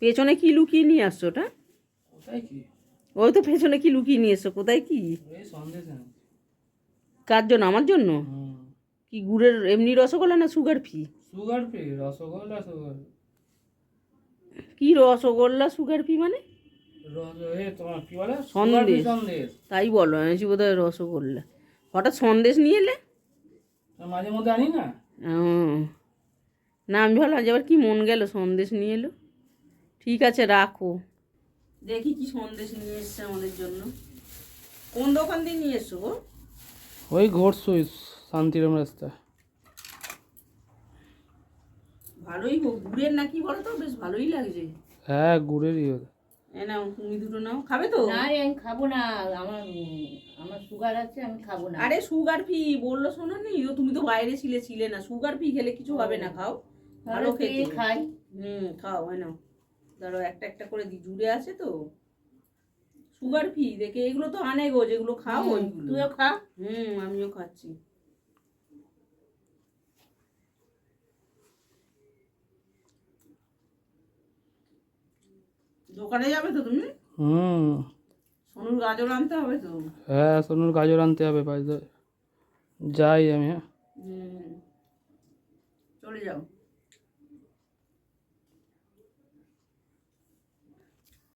পেছনে কি লুকিয়ে নিয়ে আসছো ওটা? কোথায় কি? ওই তো পেছনে কি লুকিয়ে নিয়ে এসছো, কোথায় কি? এই সন্দেশ এনেছি। কার জন্য? আমার জন্য? হুম। কি গুড়ের এমনি রসগোল্লা না sugar free? Sugar free rasgulla sugar. কি রসগোল্লা সুগার ফ্রি মানে? তোমার কি বলে সুগার ফ্রি সন্দেশ? সন্দেশ। তাই বলো, আমি বোধ হয় রসগোল্লা। হঠাৎ সন্দেশ নিয়ে এলে? মাঝে মধ্যে আনি না। ও, না আমি ভাবলাম যে আবার কি মন গেল সন্দেশ নিয়ে এলো। ঠিক আছে রাখো, দেখি কি সন্দেশ নিয়ে এসছে আমাদের জন্য। কোন দোকান দিয়ে নিয়ে এসছো গো? ওই ঘোরসুই শান্তিরাম রাস্তা। ভালোই হোক, গুড়ের নাকি বলো তো, বেশ ভালোই লাগছে। হ্যাঁ গুড়েরই ওটা। এ নাও, তুমি দুটো নাও, খাবে তো? না রে, আমি খাবো না। আমার আমার সুগার আছে, আমি খাবো না। আরে সুগার ফ্রি বললো, শোনো নি? তুমি তো বাইরে ছিলে না। সুগার ফ্রি খেলে কিছু হবে না, খাও, ভালো তাহলে খেতে। খাই। খাও, হয় না? ধরো একটা একটা করে জুড়ে আছে তো, সুগার ফ্রি দেখে এগুলো তো আনে গো, যেগুলো খাও ওইগুলো। তুইও খা। আমিও খাচ্ছি। দোকানে যাবে তো তুমি? হুম। সোনুর গাজর আনতে হবে তো। হ্যাঁ সোনুর গাজর আনতে হবে বাড়িতে। যাই আমি, হ্যাঁ। চলে যাও।